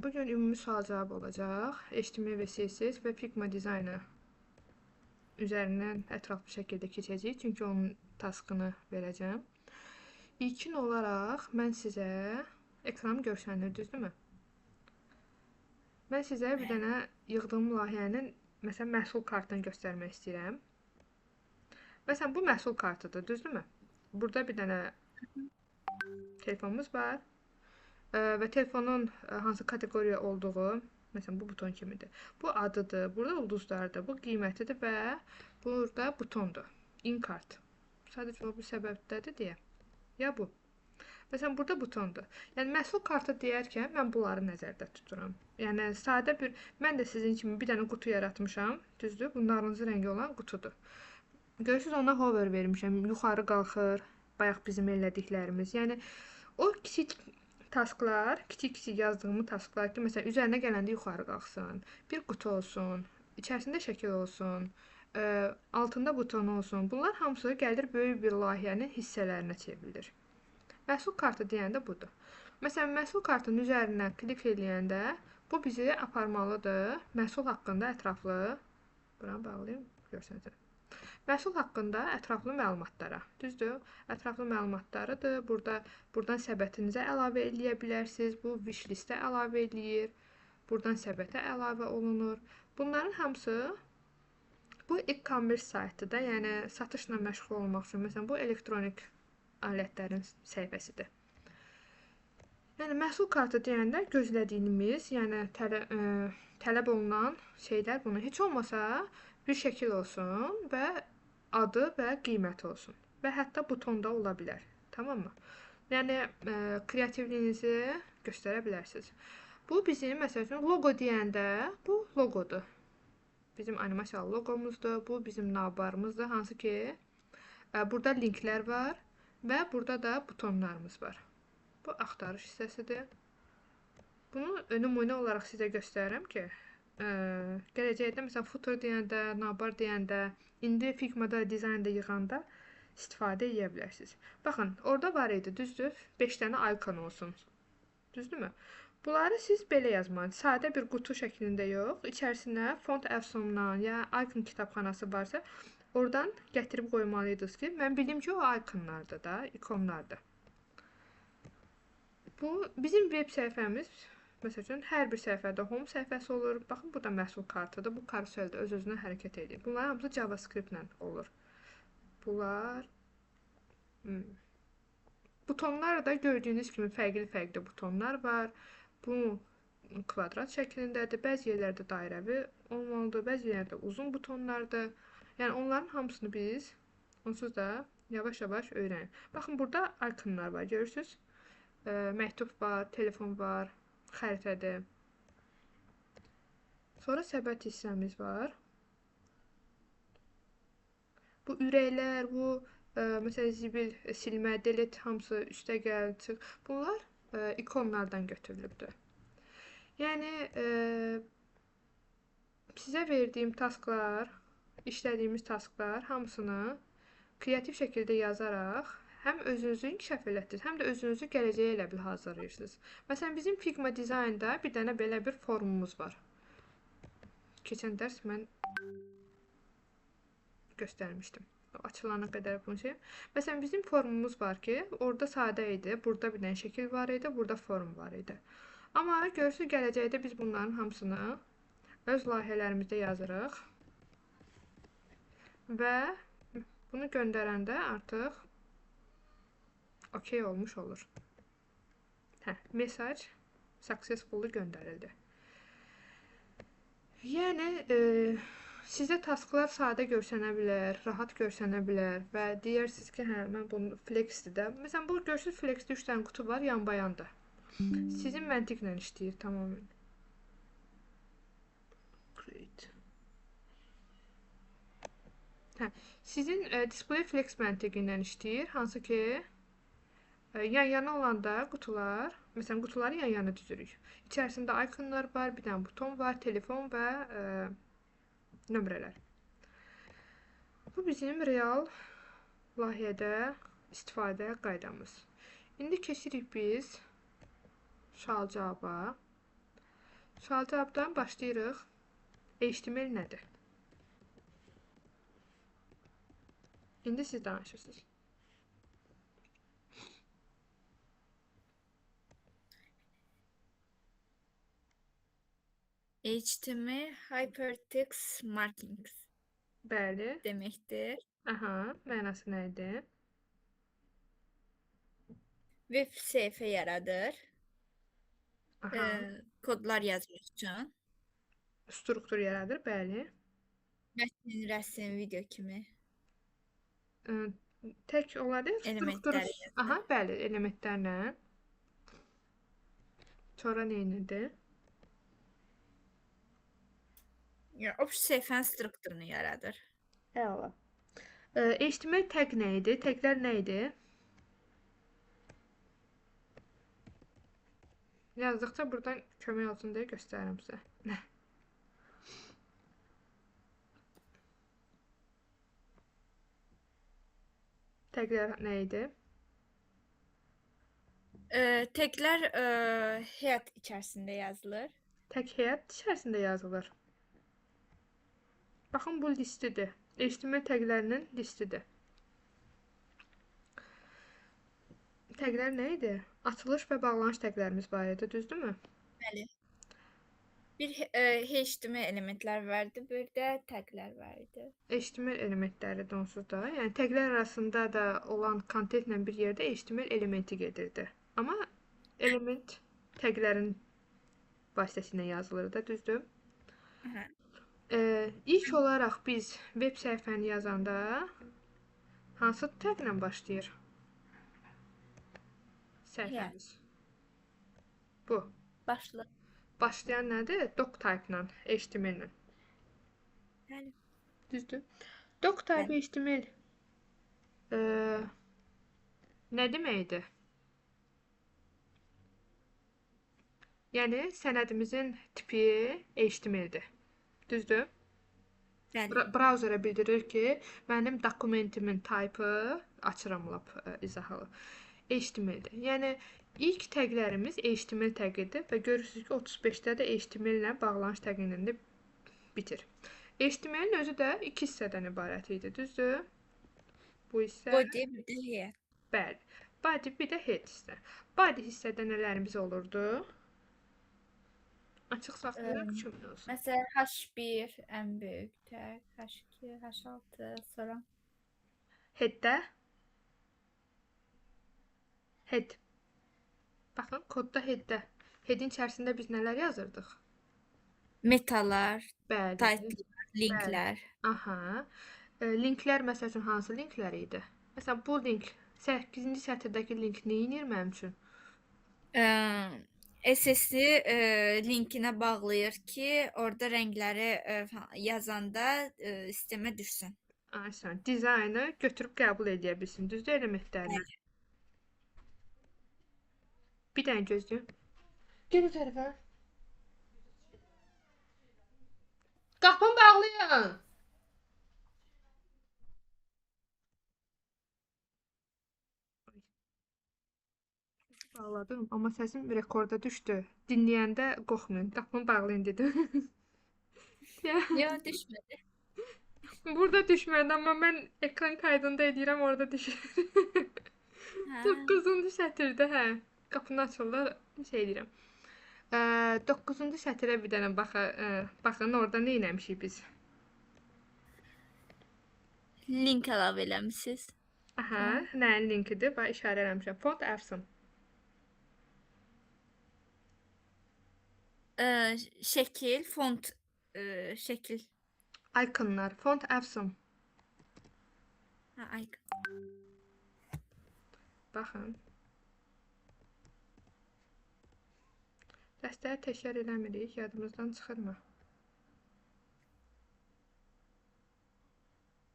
Bugün ümumi sual cevap olacaq. HTML ve CSS ve Figma dizaynı üzərindən ətraflı şəkildə keçəcəyik. Çünki onun taskını verəcəm. İlkin olaraq mən sizə ekranım görsənir, düzdürmü? Mən sizə bir dənə yığdığım layihənin məsələn məhsul kartını göstərmək istəyirəm. Məsələn bu məhsul kartıdır, düzdürmü? Burada bir dənə telefonumuz var. Və telefonun hansı kateqoriya olduğu, məsələn bu buton kimidir. Bu adıdır, burada ulduzlardır, bu qiymətidir və burada butondur. In-cart. Sadəcə o bir səbəbdədir deyə. Ya bu. Məsələn burada butondur. Yəni məhsul kartı deyərkən mən bunları nəzərdə tuturam. Yəni sadə bir, mən də sizin kimi bir dənə qutu yaratmışam, düzdür? Bu narıncı rəngi olan qutudur. Görürsünüz ona hover vermişəm, yuxarı qalxır, bayaq bizim elədiklərimiz. Yəni o kiçik tasklar, kiçik-kiçik yazdığım tasklar ki, məsələn, üzərinə gələndə yuxarı qalxsın, bir qutu olsun, içərisində şəkil olsun, altında buton olsun. Bunlar hamısı gəlir böyük bir layihənin hissələrinə çevrilir. Məhsul kartı deyəndə budur. Məsələn, məhsul kartının üzərinə klik eləyəndə bu bizi aparmalıdır məhsul haqqında ətraflı, buranı bağlayım, görsənəcəm. Məhsul haqqında ətraflı məlumatlara. Düzdür? Ətraflı məlumatlarıdır. Buradan səbətinizə əlavə eləyə bilərsiniz. Bu wish listə əlavə eləyir. Buradan səbətə əlavə olunur. Bunların hamısı bu e-commerce saytıdır. Yəni satışla məşğul olmaq üçün. Məsələn, bu elektronik alətlərin səhifəsidir. Yəni məhsul kartı deyəndə gözlədiyimiz, yəni tələb olunan şeylər bunu heç olmasa bir şəkil olsun və adı və qiyməti olsun. Və hətta butonda ola bilər. Tamam mı? Yəni kreativliyinizi göstərə bilərsiniz. Bu bizim məsəl üçün logo deyəndə bu logodur. Bizim animasiyalı logomuzdur. Bu bizim navbarımızdır. Hansı ki burada linklər var və burada da butonlarımız var. Bu axtarış hissəsidir. Bunu nümunə olaraq sizə göstərirəm ki, gələcəkdə məsələn footer deyəndə, navbar deyəndə, indi Figma'da dizaynda yığanda istifadə edə bilərsiniz. Baxın, orada var idi, düzdür? 5 dənə icon olsun. Düzdürmü? Bunları siz belə yazmalısınız. Sadə bir qutu şəklində yox, içərisinə font əfsundan ya icon kitabxanası varsa, oradan gətirib qoymalıydınız ki, mən bildim ki, o iconlardır da, ikonlardır. Bu bizim web səhifəmiz. Məsəl üçün, hər bir səhifədə home səhifəsi olur. Baxın, bu da məhsul kartıdır. Bu karuseldə öz-özünə hərəkət edir. Bunlar hamısı JavaScript ilə olur. Bunlar butonlar da gördüyünüz kimi fərqli-fərqli butonlar var. Bu kvadrat şəklindədir. Bəzi yerlərdə dairəvi olmalıdır. Bəzi yerlərdə uzun butonlardır. Yəni onların hamısını biz onsuz da yavaş-yavaş öyrənirik. Baxın, burada iconlar var. Görürsünüz? Məktub var, telefon var, xəritədir. Sonra səbət hissəmiz var. Bu ürəklər, bu məsələn zibil, silmə, delete hamısı üstə gəl, çıx. Bunlar ikonlardan götürülübdür. Yəni sizə verdiyim tasklar, işlədiyimiz tasklar hamısını kreativ şəkildə yazaraq həm özünüzü inkişaf elətdiniz, həm də özünüzü gələcəyə elə bil hazırlayırsınız. Məsələn, bizim Figma dizaynda bir dənə belə bir formumuz var. Keçən dərs mən göstərmişdim. Açılana qədər bunu şey. Məsələn, bizim formumuz var ki, orada sadə idi, burada bir dənə şəkil var idi, burada form var idi. Amma görürsünüz, gələcəkdə biz bunların hamısını öz layihələrimizdə yazırıq və bunu göndərəndə artıq okey olmuş olur. Mesaj successfully göndərildi. Yəni, sizə tasklar sadə görsənə bilər, rahat görsənə bilər və deyirsiniz ki, mən bunu flexdir də. Məsələn, bu görürsünüz, flexdə 3 dənə qutu var, yanbayandır. Sizin məntiqlə işləyir tamamən. Great. Sizin display flex məntiqi ilə işləyir, hansı ki yan-yana olanda qutular, məsələn, qutuları yan-yana düzürük. İçərisində iconlar var, bir dənə buton var, telefon və nömrələr. Bu bizim real layihədə istifadə qaydamız. İndi keçirik biz sual cavaba. Sual cavabdan başlayırıq. HTML nədir? İndi siz danışırsınız. HTML Hypertext Markings Bəli. deməkdir. Aha, mənası nə idi? Web səhifə yaradır. Aha, Kodlar yazmaq üçün. struktur yaradır, bəli. Mətn, rəsm, video kimi Tək olardı, strukturu. elementləri yazır. Aha, bəli, elementlərlə. Sonra nə edirdi? O səhifənin strukturunu yaradır. Əla. HTML tag nə idi? Taglər nə idi? Yazdıqca buradan kömək olsun deyə göstərirəm sizə. Taglər nə idi? Taglər həyat içərisində yazılır. Tag həyat içərisində yazılır. Baxın, bu listidir. HTML taglərinin listidir. Taglər nə idi? Açılış və bağlanış taglərimiz var idi, düzdürmü? Bəli. Bir HTML elementlər var idi, bir də taglər var idi. HTML elementləri də onsuz da. Yəni taglər arasında da olan kontentlə bir yerdə HTML elementi gedirdi. Amma element taglərin vasitəsilə yazılırdı, düzdür? Aha. İlk olaraq biz web səhifəni yazanda hansı taglə başlayır? Səhifəmiz. Bu. Başlayan nədir? Doctype-la, HTML-lə. Bəli. Düzdür. Doctype HTML nə deməkdir? Yəni sənədimizin tipi HTML-dir. Düzdür? Bəli. Brauzerə bildirir ki, mənim dokumentimin type-ı, açıram lap izahı, HTML-dir. Yəni ilk taglərimiz HTML tagidir və görürsünüz ki, 35-də də HTML ilə bağlanış tagi ilə də bitir. HTML-in özü də 2 hissədən ibarət idi, düzdür? Bu hissə Body, bir də head. Bəli. Body, bir də head hissə. Body hissədə nələrimiz olurdu? Açıq saxlayıraq kimin olsun? Məsələn, H1 ən böyük tag, H2, H6, sonra Head-də head. Baxın, kodda head-də. Head-in içərisində biz nələr yazırdıq? metalar, Bəli. title'lar, linklər. Aha. Linklər məsəl üçün hansı linklər idi? Məsələn, bu link 8-ci sətirdəki link nə edir mənim üçün? SS-i linkinə bağlayır ki, orada rəngləri yazanda sistemə düşsün. Aysən, dizaynı götürüb qəbul edə bilsin, düzdür, elementlərini. Bir dənə gözləyin. Gel bu tərəfə. Qapını bağlayın. Bağladım, amma səsim rekorda düşdü. Dinləyəndə qorxmayın, qapını bağlayın dedim. Yox, düşmədi. Burada düşmədi, amma mən ekran kaydında edirəm, orada düşür. 9-cu sətirdə, hə. Qapını açırlar, şey edirəm. 9-cu sətirə bir dənə baxın, orada nə eləmişik biz? Link əlavə eləmişsiniz. Aha, nəyin linkidir? Bax, işarə eləmişəm. Font Epson. Şəkil, font, şəkil. Iconlar, Font Epson. Icon. Baxın. Dəstəyi təkrar eləmirik, yadımızdan çıxırmı?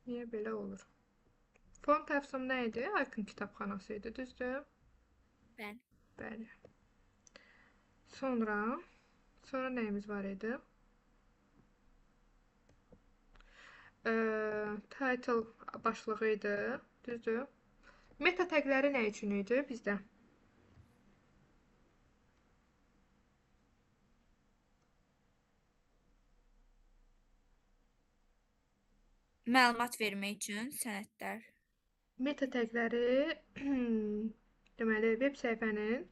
Niyə belə olur? Font Epson nə idi? Icon kitabxanası idi, düzdür? Bəli. Bəli. Sonra nəyimiz var idi? Title başlığı idi, düzdür? Meta tagləri nə üçün idi bizdə? Məlumat vermək üçün sənədlər. Meta təqləri deməli veb səhifənin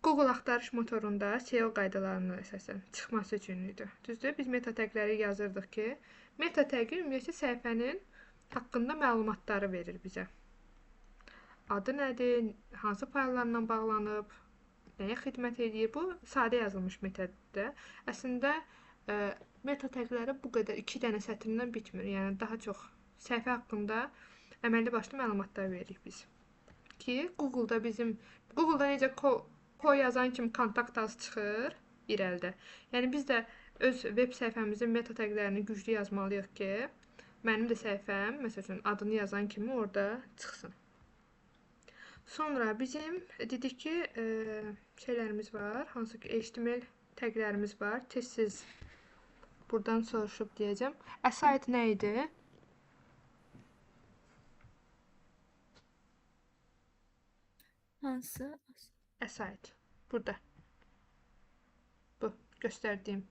Google axtarış motorunda SEO qaydalarına əsasən çıxması üçün idi. Düzdür? Biz meta təqləri yazırdıq ki, meta təqi ümumiyyətlə səhifənin haqqında məlumatları verir bizə. Adı nədir, hansı fayllarla bağlanıb, nəyə xidmət edir? Bu sadə yazılmış metadır. Əslində meta təqləri bu qədər 2 dənə sətirdən bitmir. Yəni daha çox səhifə haqqında əməlli başlı məlumatlar veririk biz. Ki Google-da necə ko yazan kimi kontakt az çıxır irəlidə. Yəni biz də öz veb səhifəmizin meta təqlərini güclü yazmalıyıq ki, mənim də səhifəm, məsələn, adını yazan kimi orada çıxsın. Sonra bizim dedik ki, şeylərimiz var, hansı ki HTML təqlərimiz var. Tez-tez buradan soruşub deyəcəm. Aside nə idi? Hansı? Aside. Burada. Bu göstərdiyim.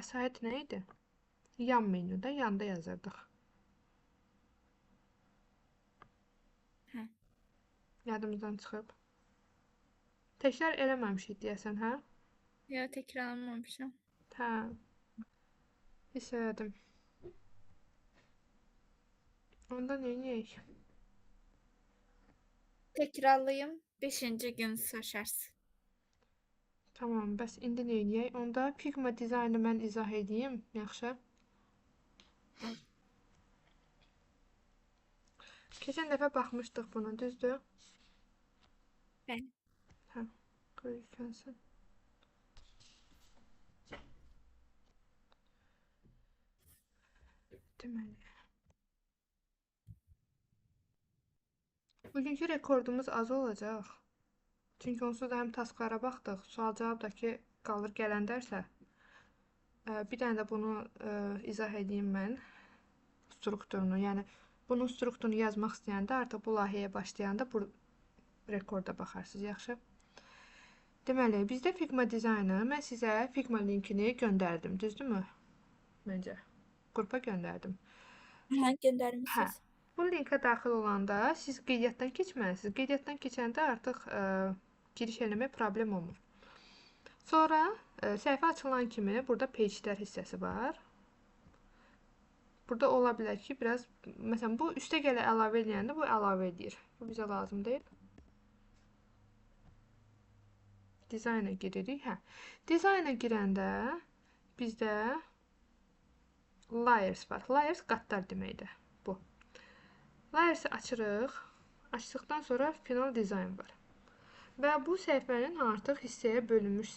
Aside nə idi? Yan menüdə, yanda yazırdıq. Hə. Yadımızdan çıxıb. Təkrar eləməmişik deyəsən, hə? Ya təkrarlamamışam. Hə. Hiss elədim. Onda neyək? Təkrarlayım, 5-ci gün soruşarsın. Tamam, bəs indi neyək? Onda Figma dizaynı mən izah edeyim, yaxşı? Keçən dəfə baxmışdıq buna, düzdür? Bəli. Hə, qoyulsun. Deməli. Bugünkü rekordumuz az olacaq. Çünki onsuz da həm tasklara baxdıq, sual-cavab da ki, qalır gələn dərsə. Bir dənə də bunu izah edeyim mən. Strukturunu, yəni bunun strukturunu yazmaq istəyəndə artıq bu layihəyə başlayanda bu rekorda baxarsınız, yaxşı? Deməli, bizdə Figma dizaynı, mən sizə Figma linkini göndərdim, düzdürmü? Məncə, qrupa göndərdim. Hə, göndərmisiniz. Bu linkə daxil olanda siz qeydiyyatdan keçməlisiniz. Qeydiyyatdan keçəndə artıq giriş eləmək problem olmur. Sonra səhifə açılan kimi burada page'lər hissəsi var. Burada ola bilər ki, biraz, məsələn, bu üstə gələ əlavə edəndə bu əlavə edir. Bu bizə lazım deyil. Dizayna giririk. Hə. Dizayna girəndə bizdə layers var. Layers qatlar deməkdir. Bu. Layers açırıq. Açdıqdan sonra final dizayn var. Və bu səhifənin artıq hissəyə bölünmüş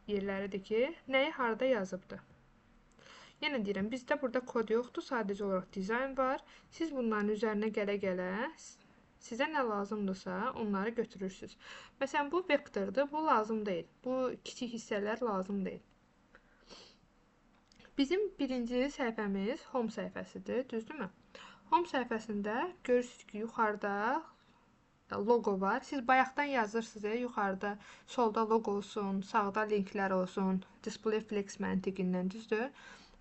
yerləridir ki, nəyi harada yazıbdır. Yenə deyirəm, bizdə burada kod yoxdur, sadəcə olaraq dizayn var. Siz bunların üzərinə gələ-gələ sizə nə lazımdırsa onları götürürsünüz. Məsələn, bu vektordur, bu lazım deyil. Bu kiçik hissələr lazım deyil. Bizim birinci səhifəmiz home səhifəsidir, düzdürmü? Home səhifəsində görürsünüz ki, yuxarıda logo var. Siz bayaqdan yazırsınız, yuxarıda solda logo olsun, sağda linklər olsun, display flex məntiqindən, düzdür?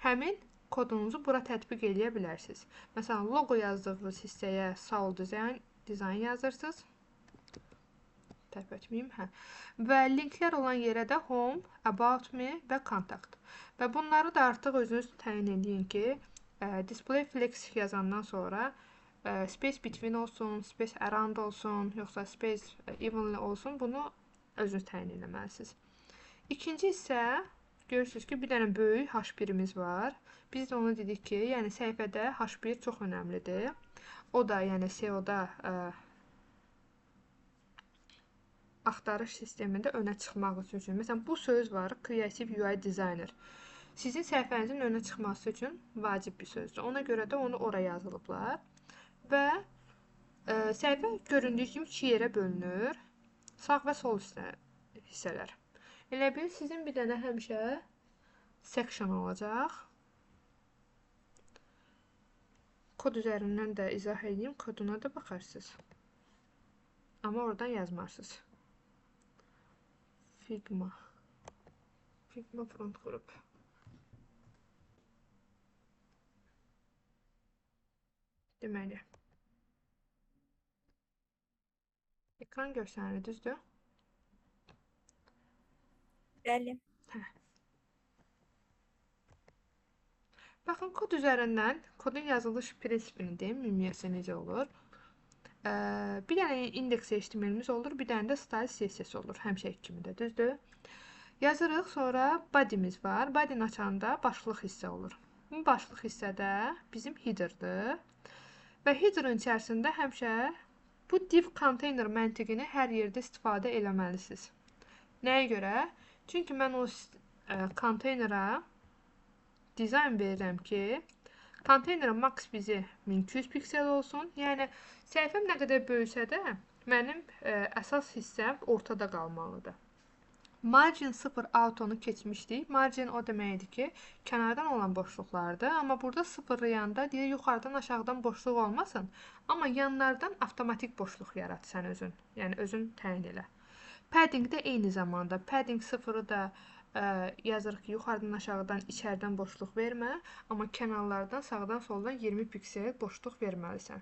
Həmin kodunuzu bura tətbiq edə bilərsiniz. Məsələn, logo yazdığınız hissəyə Saul dizayn yazırsınız. Tərk etməyim, hə. Və linklər olan yerə də Home, About Me və Contact. Və bunları da artıq özünüz təyin edin ki, Display Flex yazandan sonra space between olsun, space around olsun, yoxsa space evenly olsun, bunu özünüz təyin etməlisiniz. İkinci isə görürsünüz ki, bir dənə böyük H1-imiz var. Biz də onu dedik ki, yəni səhifədə H1 çox önəmlidir. O da, yəni SEO-da axtarış sistemində önə çıxmaq üçün. Məsələn, bu söz var, Creative UI Designer. Sizin səhifənizin önə çıxması üçün vacib bir sözdür. Ona görə də onu oraya yazılıblar. Və səhifə göründüyü kimi 2 yerə bölünür. Sağ və sol hissələr. Elə bil sizin bir dənə həmişə section olacaq. Kod üzərindən də izah edeyim, koduna da baxarsınız. amma oradan yazmarsınız. Figma front group. Deməli, ekran göstərir, düzdür? Bəli. Baxın, kod üzərindən kodun yazılış prinsipini deyim, ümumiyyətlə necə olur. Bir dənə indeks HTML-imiz olur, bir dənə də style CSS olur, həmişəki kimi də, düzdür? Yazırıq, sonra body'miz var. Body'ni açanda başlıq hissə olur. Bu başlıq hissədə bizim header'dır. Və header'ın içərisində həmişə bu div container məntiqini hər yerdə istifadə eləməlisiniz. Nəyə görə? Çünki mən o konteynera dizayn verirəm ki, konteynerin max bizi 1200 piksel olsun. Yəni, səhifəm nə qədər böyüsə də, mənim əsas hissəm ortada qalmalıdır. Margin 0 auto'nu keçmişdik. Margin o deməkdir ki, kənardan olan boşluqlardır. Amma burada sıfırlayanda deyir, yuxarıdan aşağıdan boşluq olmasın. Amma yanlardan avtomatik boşluq yarat sən özün. Yəni, özün təyin elə. Padding də eyni zamanda. Padding 0'ı da yazırıq ki, yuxarıdan aşağıdan içərdən boşluq vermə. Amma kənarlardan sağdan soldan 20 piksel boşluq verməlisən.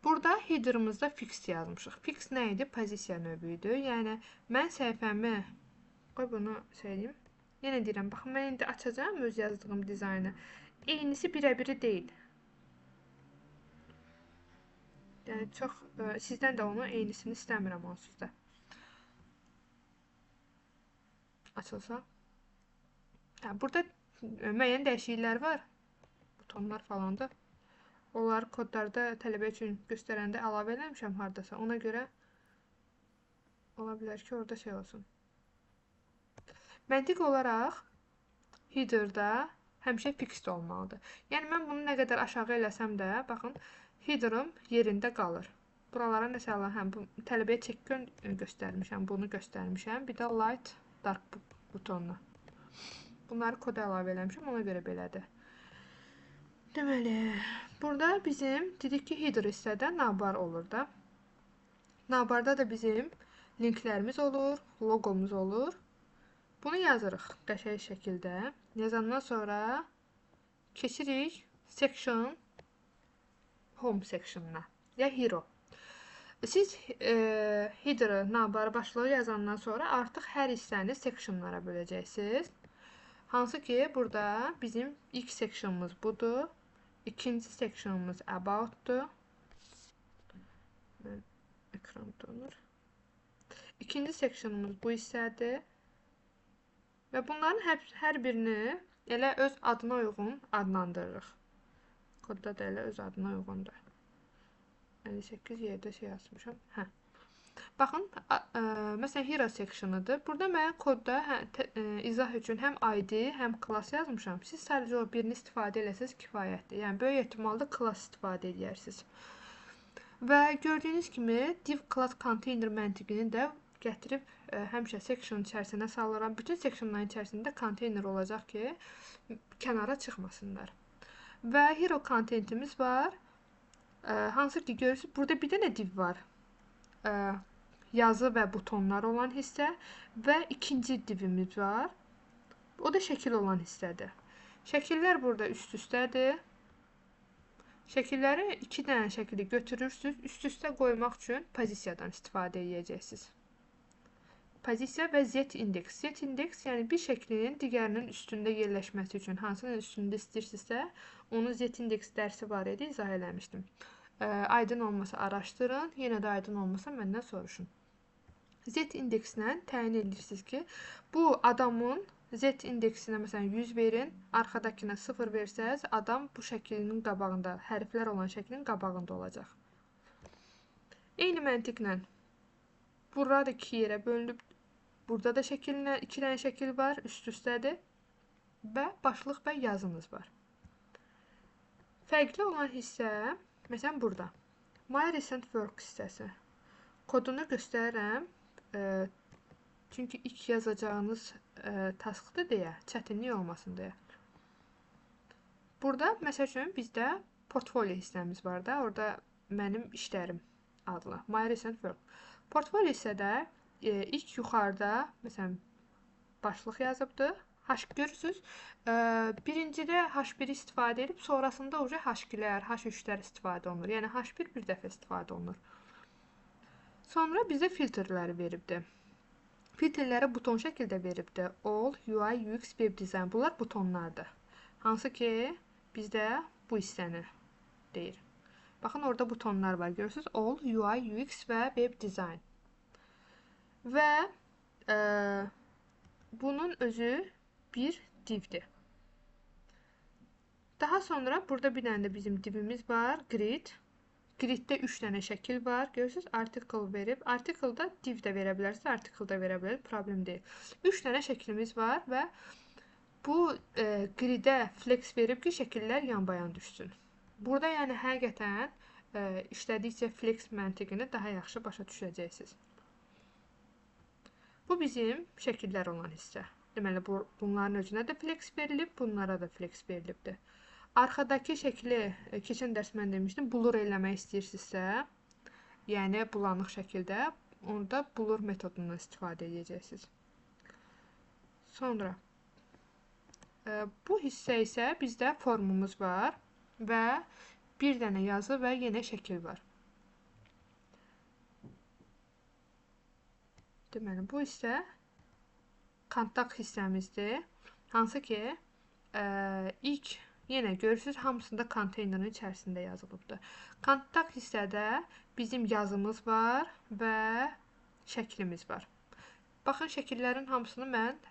Burada header'ımızda fix yazmışıq. Fix nə idi? Pozisiya növüydü. Yəni, mən səhifəmi, qoy bunu söyləyim. Yenə deyirəm, baxın, mən indi açacağım öz yazdığım dizaynı. Eynisi birə-biri deyil. Yəni, çox, sizdən də onu eynisini istəmirəm onsuz da. Açılsa. Burada müəyyən dəyişikliklər var. Butonlar falandır. Onları kodlarda tələbə üçün göstərəndə əlavə eləmişəm haradasa. Ona görə ola bilər ki, orada şey olsun. Məntiq olaraq header'da həmişə fixed olmalıdır. Yəni, mən bunu nə qədər aşağı eləsəm də, baxın, header'ım yerində qalır. Buralara məsələ, bu tələbəyə check göstərmişəm, bunu göstərmişəm. Bir də light, dark butonunu. Bunları koda əlavə eləmişəm, ona görə belədir. Deməli, burada bizim dedik ki, header hissədə navbar olur da. Navbarda da bizim linklərimiz olur, logomuz olur. Bunu yazırıq qəşəng şəkildə. Yazandan sonra keçirik section home sectionuna ya hero. Siz header-ı, navbarı başlığı yazandan sonra artıq hər hissəni sectionlara böləcəksiniz. Hansı ki, burada bizim ilk sectionumuz budur. İkinci sectionumuz about'dur. Ekran donur. İkinci sectionumuz bu hissədir. Və bunların hər birini elə öz adına uyğun adlandırırıq. Kodda da elə öz adına uyğundur. 58 yerdə şey yazmışam. Baxın, məsələn, hero sectionıdır. Burada mən kodda izah üçün həm ID, həm class yazmışam. Siz sadəcə o birini istifadə eləsəz kifayətdir. Yəni, böyük ehtimalda class istifadə edərsiniz. Və gördüyünüz kimi, div class container məntiqini də gətirib həmişə section içərisinə salıram. Bütün sectionların içərisində container olacaq ki, kənara çıxmasınlar. Və hero contentimiz var. Hansı ki, görürsünüz, burada bir dənə div var. Yazı və butonlar olan hissə və ikinci divimiz var. O da şəkil olan hissədir. Şəkillər burada üst-üstədir. Şəkilləri 2 dənə şəkili götürürsünüz. Üst-üstə qoymaq üçün pozisiyadan istifadə edəcəksiniz. Pozisiya və z-indeks. Z-indeks, yəni bir şəklinin digərinin üstündə yerləşməsi üçün hansının üstündə istəyirsinizsə, onun z-indeks dərsi var idi, izah eləmişdim. Aydın olmasa araşdırın, yenə də aydın olmasa məndən soruşun. Z-indekslə təyin edirsiniz ki, bu adamın Z-indeksinə məsələn 100 verin, arxadakına 0 versəz, adam bu şəklinin qabağında, hərflər olan şəklinin qabağında olacaq. Eyni məntiqlə burada 2 yerə bölünüb, burada da 2 dənə şəkil var, üst-üstədir və başlıq və yazınız var. Fərqli olan hissə, məsələn, burada. My recent work hissəsi. Kodunu göstərirəm, çünki ilk yazacağınız taskdır deyə, çətinlik olmasın deyə. Burada, məsəl üçün, bizdə portfolio hissəmiz var da, orada mənim işlərim adlı. My recent work. Portfolio hissədə ilk yuxarıda məsələn başlıq yazıbdı. Görürsüz, birincidə H1 istifadə edib, sonrasında H2-lər, H3-lər istifadə olunur. Yəni H1 bir dəfə istifadə olunur. Sonra bizə filtrləri veribdi. Filtrləri buton şəkildə veribdi. All, UI, UX, Web Design. Bunlar butonlardır. Hansı ki, bizdə bu hissəni deyir. Baxın, orada butonlar var. Görürsünüz, All, UI, UX və Web Design. Və bunun özü bir divdir. Daha sonra burada bir dənə də bizim divimiz var, Grid. Griddə 3 dənə şəkil var. Görürsünüz, article verib. Article'da div də verə bilərsiniz, article da verə bilərsiniz. Problem deyil. 3 dənə şəklimiz var və bu gridə flex verib ki, şəkillər yan-bayan düşsün. Burada yəni həqiqətən işlədikcə flex məntiqini daha yaxşı başa düşəcəksiniz. Bu bizim şəkillər olan hissə. Deməli, bunların özünə də flex verilib, bunlara da flex verilibdir. Arxadakı şəkli, keçən dərs mən demişdim, blur eləmək istəyirsinizsə, yəni bulanıq şəkildə, onda blur metodundan istifadə edəcəksiniz. Sonra, bu hissə isə bizdə formumuz var və bir dənə yazı və yenə şəkil var. Deməli, bu isə kontakt hissəmizdir. Hansı ki, ilk yenə görürsünüz, hamısında konteynerin içərisində yazılıbdır. Kontakt hissədə bizim yazımız var və şəklimiz var. Baxın, şəkillərin hamısını mən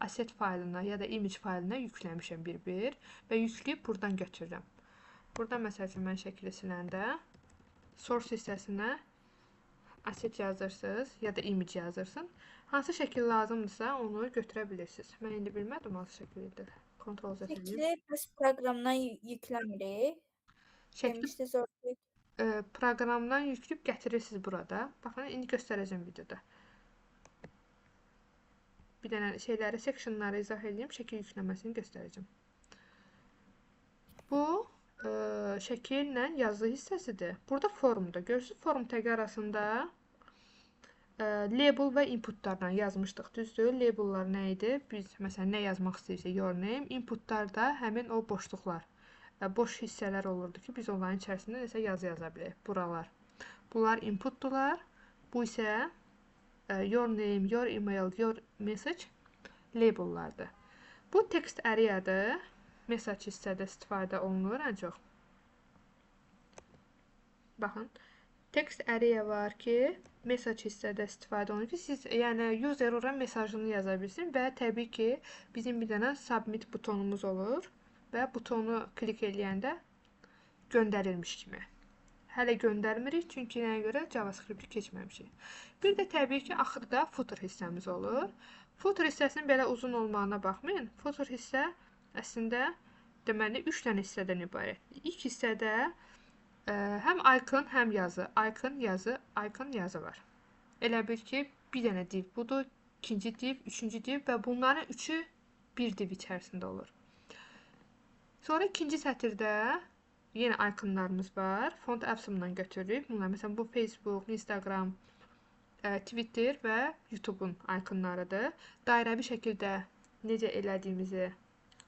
asset faylına ya da image faylına yükləmişəm bir-bir və yükləyib buradan götürürəm. Burada məsəl üçün mən şəkili siləndə source hissəsinə asset yazırsınız ya da image yazırsın. Hansı şəkil lazımdırsa onu götürə bilirsiniz. Mən indi bilmədim hansı şəkildir. Ctrl Z edeyim. Şəkli biz proqramdan yükləmirik. Demişdiniz orada. Proqramdan yükləyib gətirirsiniz burada. Baxın, indi göstərəcəm videoda. Bir dənə şeyləri, sectionları izah edeyim, şəkil yükləməsini göstərəcəm. Bu şəkillə yazı hissəsidir. Burada formdur. Görürsünüz, form təqi arasında label və inputlardan yazmışdıq, düzdür? Labellar nə idi? Biz, məsələn, nə yazmaq istəyirsək, your name. Inputlarda həmin o boşluqlar, boş hissələr olurdu ki, biz onların içərisində nəsə yazı yaza bilək. Buralar. Bunlar inputdular. Bu isə your name, your email, your message labellardır. Bu text areadır. Message hissədə istifadə olunur ən çox. Baxın. Text area var ki, message hissədə istifadə olunur ki, siz yəni user ora mesajını yaza bilsin və təbii ki, bizim bir dənə submit butonumuz olur və butonu klik eləyəndə göndərilmiş kimi. Hələ göndərmirik, çünki nəyə görə JavaScript keçməmişik. Bir də təbii ki, axırda footer hissəmiz olur. Footer hissəsinin belə uzun olmağına baxmayın. Footer hissə əslində deməli 3 dənə hissədən ibarətdir. İlk hissədə həm icon, həm yazı. Icon, yazı, icon, yazı var. Elə bil ki, bir dənə div budur, ikinci div, üçüncü div və bunların üçü bir div içərisində olur. Sonra ikinci sətirdə yenə iconlarımız var. Font Epson'dan götürürük. Bunlar məsələn bu Facebook, Instagram, Twitter və YouTube-un iconlarıdır. Dairəvi şəkildə necə elədiyimizi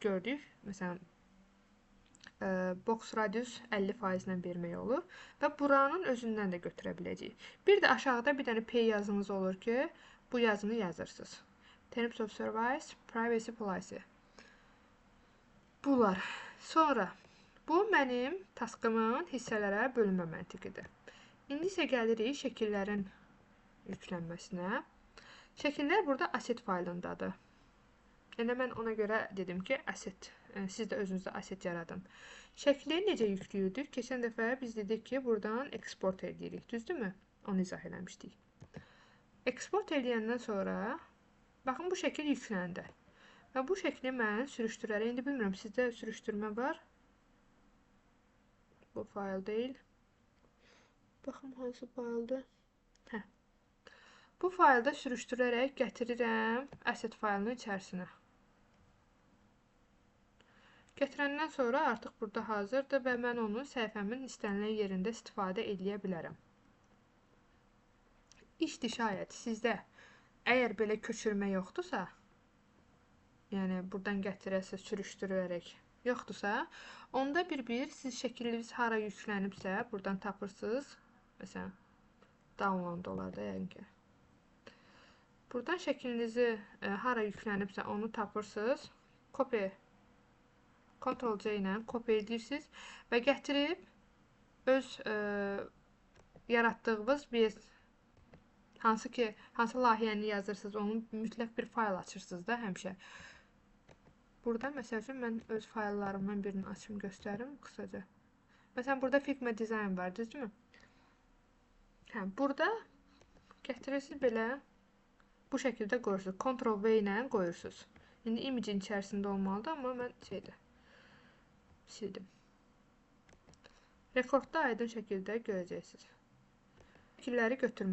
gördük. Məsələn, box radius 50% ilə vermək olur və buranın özündən də götürə biləcəyik. Bir də aşağıda bir dənə P yazınız olur ki, bu yazını yazırsınız. Terms of Service, Privacy Policy. Bunlar. Sonra, bu mənim taskımın hissələrə bölünmə məntiqidir. İndi isə gəlirik şəkillərin yüklənməsinə. Şəkillər burada asset faylındadır. Yəni, mən ona görə dedim ki, asset. Siz də özünüzdə asset yaradın. Şəkli necə yüklüyürdük? Keçən dəfə biz dedik ki, buradan export edirik. Düzdürmü? Onu izah eləmişdik. Export edəndən sonra, baxın, bu şəkil yükləndi. Və bu şəkli mən sürüşdürərək, indi bilmirəm, sizdə sürüşdürmə var. Bu fayl deyil. Baxın, hansı fayldır? Bu faylda sürüşdürərək gətirirəm asset faylının içərisinə. Gətirəndən sonra artıq burada hazırdır və mən onu səhifəmin istənilən yerində istifadə edə bilərəm. İşdi şayət sizdə əgər belə köçürmə yoxdursa, yəni buradan gətirəsiz sürüşdürərək yoxdursa, onda bir siz şəkliniz hara yüklənibsə, buradan tapırsınız. Məsələn, download olar da yəni ki. Buradan şəklinizi hara yüklənibsə onu tapırsınız. Copy, Ctrl-C ilə copy edirsiniz və gətirib öz yaratdığınız bir hansı layihəni yazırsınız, onun mütləq bir fayl açırsınız da həmişə. Burada məsəl üçün mən öz fayllarımdan birini açım göstərim qısaca. Məsələn, burada Figma Design var, düzdürmü? Hə, burada gətirirsiniz belə bu şəkildə qoyursunuz. Ctrl-V ilə qoyursunuz. İndi imicin içərisində olmalıdır, amma mən sildim. Rekordda aydın şəkildə görəcəksiniz. Şəkilləri götürmək.